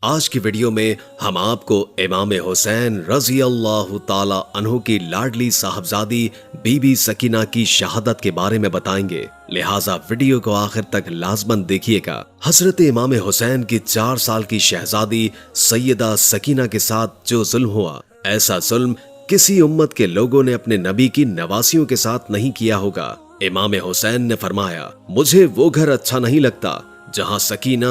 آج کی ویڈیو میں ہم آپ کو امام حسین رضی اللہ تعالی عنہ کی لاڈلی صاحبزادی بی بی سکینہ کی شہادت کے بارے میں بتائیں گے، لہٰذا ویڈیو کو آخر تک لازماً دیکھیے گا۔ حضرت امام حسین کی 4 سال کی شہزادی سیدہ سکینہ کے ساتھ جو ظلم ہوا، ایسا ظلم کسی امت کے لوگوں نے اپنے نبی کی نواسیوں کے ساتھ نہیں کیا ہوگا۔ امام حسین نے فرمایا، مجھے وہ گھر اچھا نہیں لگتا جہاں سکینہ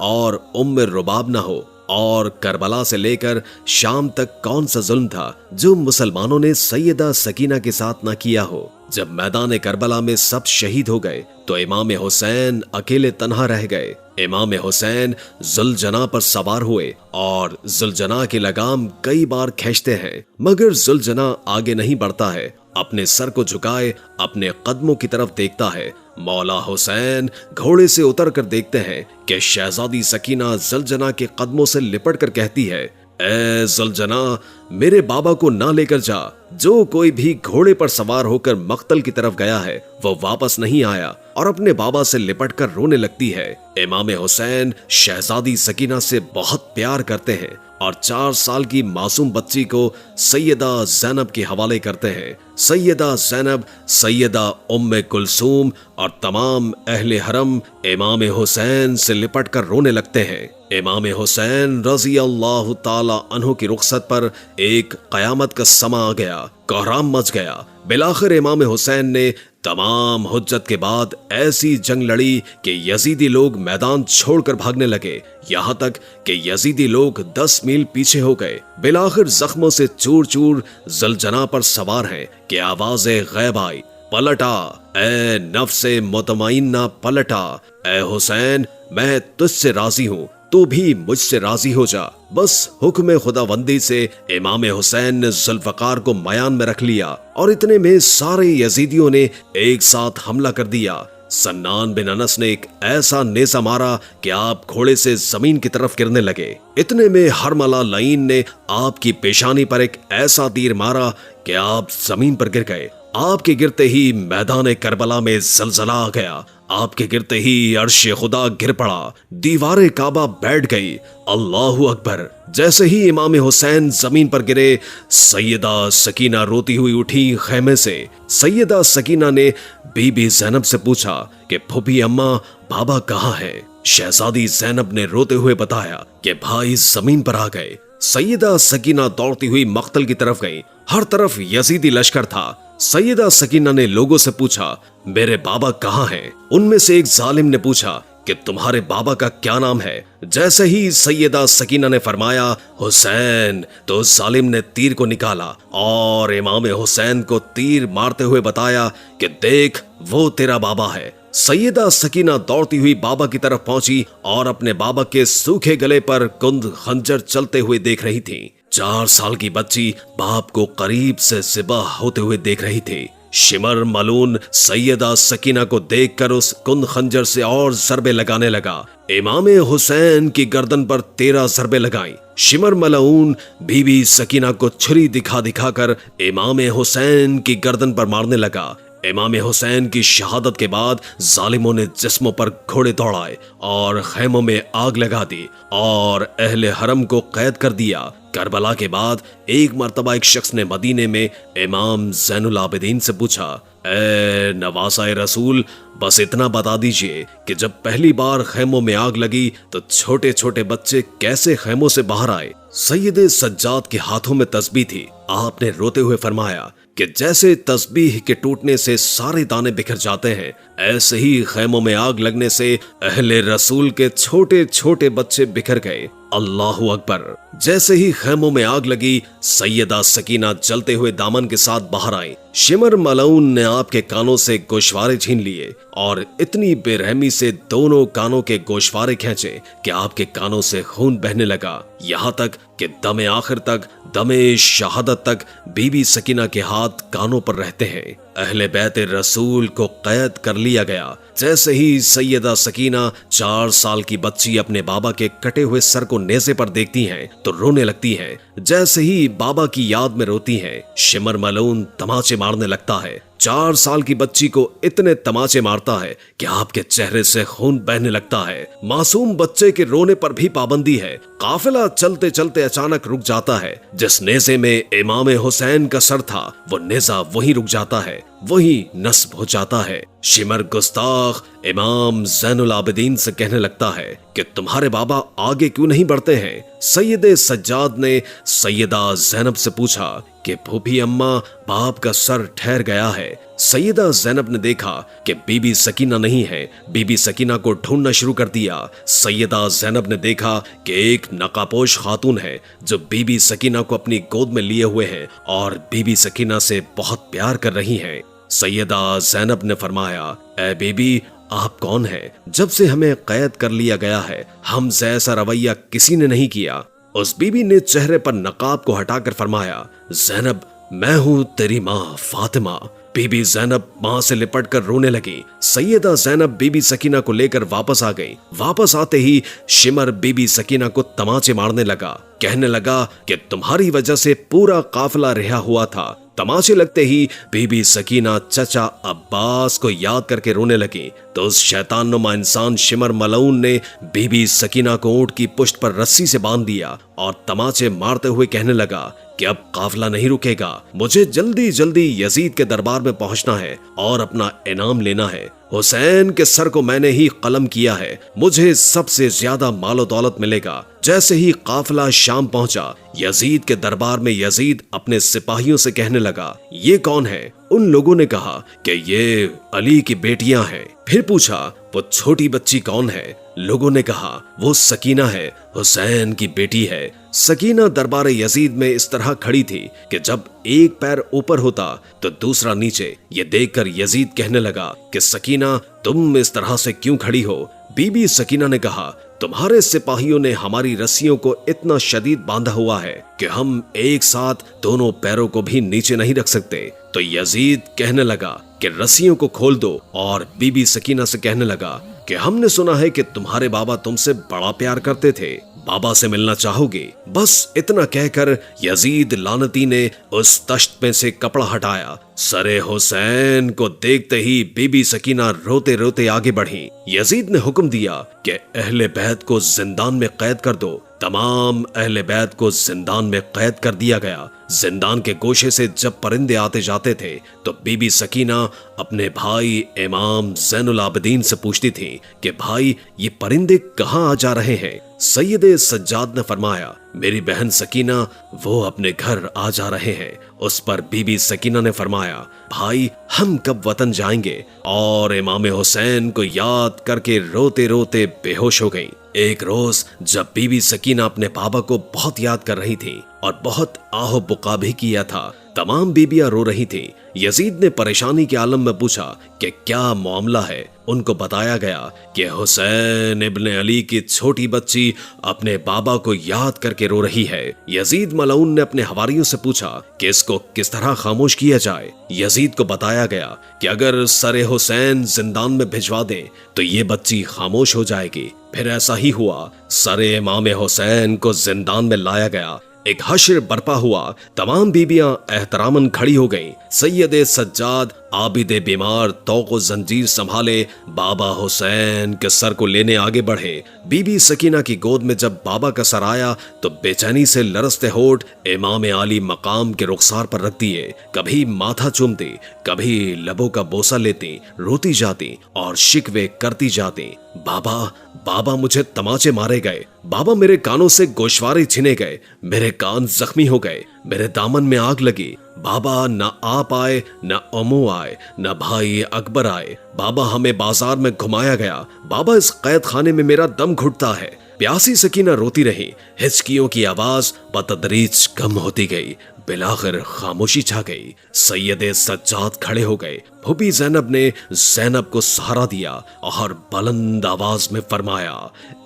اور ام رباب نہ ہو، اور کربلا سے لے کر شام تک کون سا ظلم تھا جو مسلمانوں نے سیدہ سکینہ کے ساتھ نہ کیا ہو۔ جب میدان کربلا میں سب شہید ہو گئے تو امام حسین اکیلے تنہا رہ گئے۔ امام حسین ذوالجناح پر سوار ہوئے اور ذوالجناح کی لگام کئی بار کھینچتے ہیں، مگر ذوالجناح آگے نہیں بڑھتا ہے، اپنے سر کو جھکائے اپنے قدموں کی طرف دیکھتا ہے۔ مولا حسین گھوڑے سے اتر کر دیکھتے ہیں کہ شہزادی سکینہ ذوالجناح کے قدموں سے لپٹ کر کہتی ہے، اے ذوالجناح، میرے بابا کو نہ لے کر جا۔ جو کوئی بھی گھوڑے پر سوار ہو کر مقتل کی طرف گیا ہے وہ واپس نہیں آیا، اور اپنے بابا سے لپٹ کر رونے لگتی ہے۔ امام حسین شہزادی سکینہ سے بہت پیار کرتے ہیں اور 4 سال کی معصوم بچی کو سیدہ زینب کے حوالے کرتے ہیں۔ سیدہ زینب، سیدہ ام کلثوم اور تمام اہل حرم امام حسین سے لپٹ کر رونے لگتے ہیں۔ امام حسین رضی اللہ تعالی عنہ کی رخصت پر ایک قیامت کا سما آ گیا، کوہرام مچ گیا۔ بالآخر امام حسین نے تمام حجت کے بعد ایسی جنگ لڑی کہ یزیدی لوگ میدان چھوڑ کر بھاگنے لگے، یہاں تک کہ یزیدی لوگ 10 میل پیچھے ہو گئے۔ بالآخر زخموں سے چور چور ذوالجناح پر سوار ہیں کہ آواز غیب آئی، پلٹا اے نفس مطمئنہ، پلٹا اے حسین، میں تجھ سے راضی ہوں، تو بھی مجھ سے راضی ہو جا۔ بس حکم خداوندی سے امام حسین نے ذوالفقار کو میان میں رکھ لیا، اور اتنے میں سارے یزیدیوں نے ایک ساتھ حملہ کر دیا۔ سنان بن انس نے ایک ایسا نیزہ مارا کہ آپ گھوڑے سے زمین کی طرف گرنے لگے۔ اتنے میں حرملہ لعین نے آپ کی پیشانی پر ایک ایسا تیر مارا کہ آپ زمین پر گر گئے۔ آپ کے گرتے ہی میدان کربلا میں زلزلہ آ گیا، آپ کے گرتے ہی عرش خدا گر پڑا، دیوار کعبہ بیٹھ گئی۔ اللہ اکبر! جیسے ہی امام حسین زمین پر گرے، سیدہ سکینہ روتی ہوئی اٹھی خیمے سے۔ سیدہ سکینہ نے بی بی زینب سے پوچھا کہ پھوپھی اماں، بابا کہاں ہے؟ شہزادی زینب نے روتے ہوئے بتایا کہ بھائی زمین پر آ گئے۔ سیدہ سکینہ دوڑتی ہوئی مقتل کی طرف گئی، ہر طرف یزیدی لشکر تھا۔ سیدہ سکینہ نے لوگوں سے پوچھا، میرے بابا کہاں ہیں؟ ان میں سے ایک ظالم نے پوچھا کہ تمہارے بابا کا کیا نام ہے؟ جیسے ہی سیدہ سکینہ نے فرمایا حسین، تو اس ظالم نے تیر کو نکالا اور امام حسین کو تیر مارتے ہوئے بتایا کہ دیکھ، وہ تیرا بابا ہے۔ سیدہ سکینہ دوڑتی ہوئی بابا کی طرف پہنچی اور اپنے بابا کے سوکھے گلے پر کند خنجر چلتے ہوئے دیکھ رہی تھی۔ 4 سال کی بچی باپ کو قریب سے ذبح ہوتے ہوئے دیکھ رہی تھی۔ شمر ملعون سیدہ سکینہ کو دیکھ کر اس کند خنجر سے اور ضربے لگانے لگا۔ امام حسین کی گردن پر 13 ضربے لگائیں۔ شمر ملعون بی بی سکینہ کو چھری دکھا دکھا کر امام حسین کی گردن پر مارنے لگا۔ امام حسین کی شہادت کے بعد ظالموں نے جسموں پر گھوڑے دوڑائے اور خیموں میں آگ لگا دی اور اہل حرم کو قید کر دیا۔ کربلا کے بعد ایک مرتبہ ایک شخص نے مدینے میں امام زین العابدین سے پوچھا، اے نواسہ رسول، بس اتنا بتا دیجئے کہ جب پہلی بار خیموں میں آگ لگی تو چھوٹے چھوٹے بچے کیسے خیموں سے باہر آئے؟ سید سجاد کے ہاتھوں میں تسبیح تھی۔ آپ نے روتے ہوئے فرمایا کہ جیسے تسبیح کے ٹوٹنے سے سارے دانے بکھر جاتے ہیں، ایسے ہی خیموں میں آگ لگنے سے اہل رسول کے چھوٹے چھوٹے بچے بکھر گئے۔ اللہ اکبر! جیسے ہی خیموں میں آگ لگی، سیدہ سکینہ جلتے ہوئے دامن کے ساتھ باہر آئیں۔ شمر ملعون نے آپ کے کانوں سے گوشوارے چھین لیے اور اتنی بے رحمی سے دونوں کانوں کے گوشوارے کھینچے کہ آپ کے کانوں سے خون بہنے لگا، یہاں تک کہ دم آخر تک، دم شہادت تک بی بی سکینہ کے ہاتھ کانوں پر رہتے ہیں۔ اہل بیت رسول کو قید کر لیا گیا۔ جیسے ہی سیدہ سکینہ 4 سال کی بچی اپنے بابا کے کٹے ہوئے سر کو نیزے پر دیکھتی ہیں تو رونے لگتی ہیں۔ جیسے ہی بابا کی یاد میں روتی ہیں، شمر ملعون تماچے مارنے لگتا ہے۔ 4 سال کی بچی کو اتنے تماچے مارتا ہے کہ آپ کے چہرے سے خون بہنے لگتا ہے۔ معصوم بچے کے رونے پر بھی پابندی ہے۔ قافلہ چلتے چلتے اچانک رک جاتا ہے۔ جس نیزے میں امام حسین کا سر تھا وہ نیزہ وہیں رک جاتا ہے، وہی نصب ہو جاتا ہے۔ شمر گستاخ امام زین العابدین سے کہنے لگتا ہے کہ تمہارے بابا آگے کیوں نہیں بڑھتے ہیں؟ سید سجاد نے سیدہ زینب سے پوچھا کہ پھوپھی اماں، باپ کا سر ٹھہر گیا ہے۔ سیدہ زینب نے دیکھا کہ بی بی سکینہ نہیں ہے، بی بی سکینہ کو ڈھونڈنا شروع کر دیا۔ سیدہ زینب نے دیکھا کہ ایک نقابپوش خاتون ہے جو بی بی سکینہ کو اپنی گود میں لیے ہوئے ہیں اور بی بی سکینہ سے بہت پیار کر رہی ہیں۔ سیدہ زینب نے فرمایا، اے بی بی، آپ کون ہیں؟ جب سے ہمیں قید کر لیا گیا ہے ہم سے ایسا رویہ کسی نے نہیں کیا۔ اس بی بی نے چہرے پر نقاب کو ہٹا کر فرمایا، زینب، میں ہوں تیری ماں فاطمہ۔ بی بی زینب ماں سے لپٹ کر رونے لگی۔ سیدہ زینب بی بی سکینہ کو لے کر واپس آ گئی۔ واپس آتے ہی شمر بی بی سکینہ کو تماچے مارنے لگا، کہنے لگا کہ تمہاری وجہ سے پورا قافلہ رہا ہوا تھا۔ تماچے لگتے ہی بی بی سکینہ چچا عباس کو یاد کر کے رونے لگی تو اس شیطان نما انسان شمر ملعون نے بی بی سکینہ کو اونٹ کی پشت پر رسی سے باندھ دیا اور تماچے مارتے ہوئے کہنے لگا کہ اب قافلہ نہیں رکے گا، مجھے جلدی جلدی یزید کے دربار میں پہنچنا ہے اور اپنا انعام لینا ہے۔ حسین کے سر کو میں نے ہی قلم کیا ہے، مجھے سب سے زیادہ مال و دولت ملے گا۔ جیسے ہی قافلہ شام پہنچا، یزید کے دربار میں یزید اپنے سپاہیوں سے کہنے لگا، یہ کون ہے؟ ان لوگوں نے کہا کہ یہ علی کی بیٹیاں ہیں۔ پھر پوچھا، وہ چھوٹی بچی کون ہے؟ لوگوں نے کہا، وہ سکینہ ہے، حسین کی بیٹی ہے۔ سکینہ دربار یزید میں اس طرح کھڑی تھی کہ جب ایک پیر اوپر ہوتا تو دوسرا نیچے۔ یہ دیکھ کر یزید کہنے لگا کہ سکینہ، تم اس طرح سے کیوں کھڑی ہو؟ بی بی سکینہ نے کہا، تمہارے سپاہیوں نے ہماری رسیوں کو اتنا شدید باندھا ہوا ہے کہ ہم ایک ساتھ دونوں پیروں کو بھی نیچے نہیں رکھ سکتے۔ تو یزید کہنے لگا کہ رسیوں کو کھول دو، اور بی بی سکینہ سے کہنے لگا کہ ہم نے سنا ہے کہ تمہارے بابا تم سے بڑا پیار کرتے تھے، بابا سے ملنا چاہو گے؟ بس اتنا کہہ کر یزید لعنتی نے اس تشت میں سے کپڑا ہٹایا۔ سر حسین کو دیکھتے ہی بی بی سکینہ روتے روتے آگے بڑھی۔ یزید نے حکم دیا کہ اہل بیت کو زندان میں قید کر دو۔ تمام اہل بیت کو زندان میں قید کر دیا گیا۔ زندان کے گوشے سے جب پرندے آتے جاتے تھے تو بی بی سکینہ اپنے بھائی امام زین العابدین سے پوچھتی تھی کہ بھائی، یہ پرندے کہاں آ جا رہے ہیں؟ سید سجاد نے فرمایا، میری بہن سکینہ، وہ اپنے گھر آ جا رہے ہیں۔ اس پر بی بی سکینہ نے فرمایا، بھائی، ہم کب وطن جائیں گے؟ اور امام حسین کو یاد کر کے روتے روتے بے ہوش ہو گئی۔ ایک روز جب بی بی سکینہ اپنے بابا کو بہت یاد کر رہی تھی اور بہت آہ و بکا بھی کیا تھا، تمام بیبیاں رو رہی تھیں۔ یزید نے پریشانی کے عالم میں پوچھا کہ کیا معاملہ ہے؟ ان کو بتایا گیا کہ حسین ابن علی کی چھوٹی بچی اپنے بابا کو یاد کر کے رو رہی ہے۔ یزید ملعون نے اپنے حواریوں سے پوچھا کہ اس کو کس طرح خاموش کیا جائے۔ یزید کو بتایا گیا کہ اگر سر حسین زندان میں بھجوا دیں تو یہ بچی خاموش ہو جائے گی۔ پھر ایسا ہی ہوا، سر امام حسین کو زندان میں لایا گیا۔ ایک حشر برپا ہوا، تمام بیبیاں احتراماً کھڑی ہو گئیں۔ سید سجاد عابد بیمار توق و زنجیر سنبھالے بابا حسین کے سر کو لینے آگے بڑھے۔ بی بی سکینہ کی گود میں جب بابا کا سر آیا تو بے چینی سے لرزتے ہونٹ امام عالی مقام کے رخسار پر رکھ دیے، کبھی ماتھا چومتی، کبھی لبوں کا بوسہ لیتی، روتی جاتی اور شکوے کرتی جاتی۔ بابا، بابا، مجھے تماچے مارے گئے، بابا میرے کانوں سے گوشوارے چھینے گئے، میرے کان زخمی ہو گئے، میرے دامن میں آگ لگی، بابا نہ آپ آئے، نہ امو آئے، نہ بھائی اکبر آئے، بابا ہمیں بازار میں گھمایا گیا، بابا اس قید خانے میں میرا دم گھٹتا ہے۔ پیاسی سکینہ روتی رہی، ہچکیوں کی آواز بتدریج کم ہوتی گئی، بلاخر خاموشی چھا گئی۔ سید سجاد کھڑے ہو گئے۔ پھوپھی زینب نے زینب کو سہارا دیا اور بلند آواز میں فرمایا،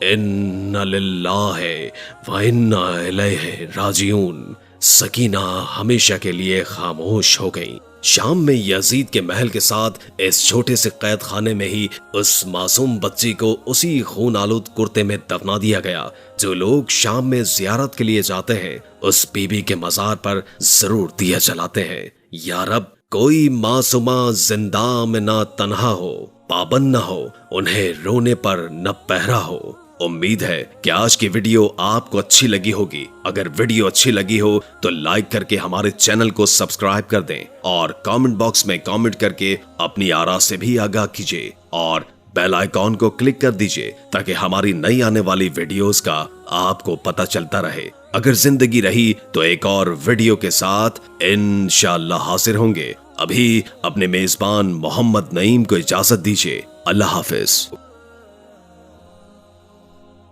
ان للہ و انا الیہ راجعون۔ سکینہ ہمیشہ کے لیے خاموش ہو گئی۔ شام میں یزید کے محل کے ساتھ اس چھوٹے سے قید خانے میں ہی اس معصوم بچی کو اسی خون آلود کرتے میں دفنا دیا گیا۔ جو لوگ شام میں زیارت کے لیے جاتے ہیں اس بی بی کے مزار پر ضرور دیا جلاتے ہیں۔ یا رب، کوئی معصومہ زندہ میں نہ تنہا ہو، پابند نہ ہو، انہیں رونے پر نہ پہرا ہو۔ امید ہے کہ آج کی ویڈیو آپ کو اچھی لگی ہوگی۔ اگر ویڈیو اچھی لگی ہو تو لائک کر کے ہمارے چینل کو سبسکرائب کر دیں اور کامنٹ باکس میں کامنٹ کر کے اپنی آراء سے بھی آگاہ کیجیے اور بیل آئیکن کو کلک کر دیجیے تاکہ ہماری نئی آنے والی ویڈیوز کا آپ کو پتہ چلتا رہے۔ اگر زندگی رہی تو ایک اور ویڈیو کے ساتھ انشاءاللہ حاضر ہوں گے۔ ابھی اپنے میزبان محمد نعیم کو اجازت دیجیے۔ اللہ حافظ۔